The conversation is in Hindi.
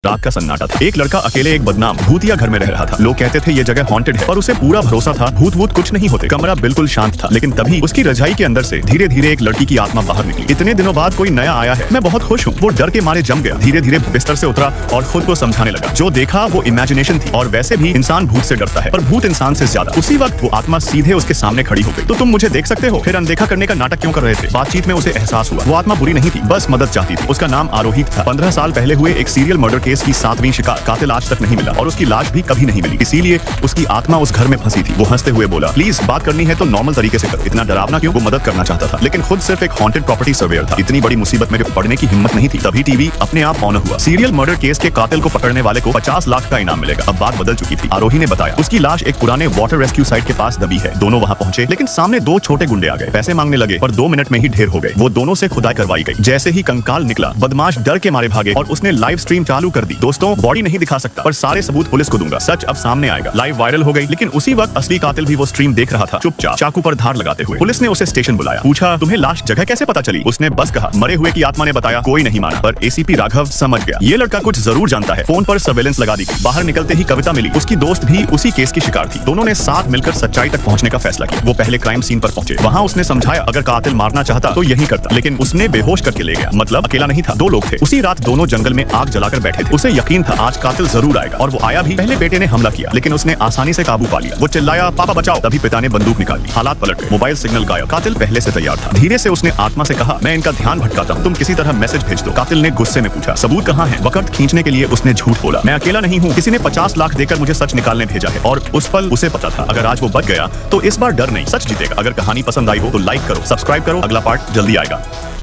रात का सन्नाटा था। एक लड़का अकेले एक बदनाम भूतिया घर में रह रहा था। लोग कहते थे ये जगह हॉन्टेड है और उसे पूरा भरोसा था भूत वूत कुछ नहीं होते। कमरा बिल्कुल शांत था, लेकिन तभी उसकी रजाई के अंदर से धीरे धीरे एक लड़की की आत्मा बाहर निकली। इतने दिनों बाद कोई नया आया है, मैं बहुत खुश हूँ। वो डर के मारे जम गया, धीरे धीरे बिस्तर से उतरा और खुद को समझाने लगा जो देखा वो इमेजिनेशन थी और वैसे भी इंसान भूत से डरता है पर भूत इंसान से ज्यादा। उसी वक्त वो आत्मा सीधे उसके सामने खड़ी हो गई। तो तुम मुझे देख सकते हो, फिर अनदेखा करने का नाटक क्यों कर रहे थे? बातचीत में उसे एहसास हुआ वो आत्मा बुरी नहीं थी, बस मदद चाहती थी। उसका नाम आरोही था। 15 साल पहले हुए एक सीरियल मर्डर केस की 7वीं शिकार। कातिल आज तक नहीं मिला और उसकी लाश भी कभी नहीं मिली, इसीलिए उसकी आत्मा उस घर में फंसी थी। वो हंसते हुए बोला, प्लीज बात करनी है तो नॉर्मल तरीके से कर। इतना डरावना क्यों? वो मदद करना चाहता था लेकिन खुद सिर्फ एक हॉन्टेड प्रॉपर्टी सर्वेयर था। इतनी बड़ी मुसीबत में पड़ने की हिम्मत नहीं थी। तभी टीवी अपने आप ऑन हुआ। सीरियल मर्डर केस के कातिल को पकड़ने वाले को 50 लाख का इनाम मिलेगा। अब बात बदल चुकी थी। आरोही ने बताया उसकी लाश एक पुराने वाटर रेस्क्यू साइट के पास दबी है। दोनों वहां पहुंचे लेकिन सामने 2 छोटे गुंडे आ गए। पैसे मांगने लगे पर 2 मिनट में ही ढेर हो गए। वो दोनों से खुदाई करवाई गई। जैसे ही कंकाल निकला बदमाश डर के मारे भागे और उसने लाइव स्ट्रीम चालू कर दी। दोस्तों, बॉडी नहीं दिखा सकता पर सारे सबूत पुलिस को दूंगा। सच अब सामने आएगा। लाइव वायरल हो गई, लेकिन उसी वक्त असली कातिल भी वो स्ट्रीम देख रहा था, चुपचाप चाकू पर धार लगाते हुए। पुलिस ने उसे स्टेशन बुलाया। पूछा, तुम्हें लाश जगह कैसे पता चली? उसने बस कहा, मरे हुए की आत्मा ने बताया। कोई नहीं माना पर एसीपी राघव समझ गया ये लड़का कुछ जरूर जानता है। फोन पर सर्वेलेंस लगा दी गई। बाहर निकलते ही कविता मिली। उसकी दोस्त भी उसी केस की शिकार थी। दोनों ने साथ मिलकर सच्चाई तक पहुंचने का फैसला किया। वो पहले क्राइम सीन पर पहुंचे। वहां उसने समझाया अगर कातिल मारना चाहता तो यही करता, लेकिन उसने बेहोश करके ले गया। मतलब अकेला नहीं था, 2 लोग थे। उसी रात दोनों जंगल में आग जलाकर बैठे थे। उसे यकीन था आज कातिल जरूर आएगा और वो आया भी। पहले बेटे ने हमला किया लेकिन उसने आसानी से काबू पा लिया। वो चिल्लाया, पापा बचाओ। तभी पिता ने बंदूक निकाली। हालात पलट गए। मोबाइल सिग्नल गायब। कातिल पहले से तैयार था। धीरे से उसने आत्मा से कहा, मैं इनका ध्यान भटकाता हूँ, तुम किसी तरह मैसेज भेज दो। कातिल ने गुस्से में पूछा, सबूत कहाँ है? वक्त खींचने के लिए उसने झूठ बोला, मैं अकेला नहीं हूँ, किसी ने 50 लाख देकर मुझे सच निकालने भेजा है। और उस पल उसे पता था अगर आज वो बच गया तो इस बार डर नहीं, सच जीतेगा। अगर कहानी पसंद आई हो तो लाइक करो, सब्सक्राइब करो, अगला पार्ट जल्दी आएगा।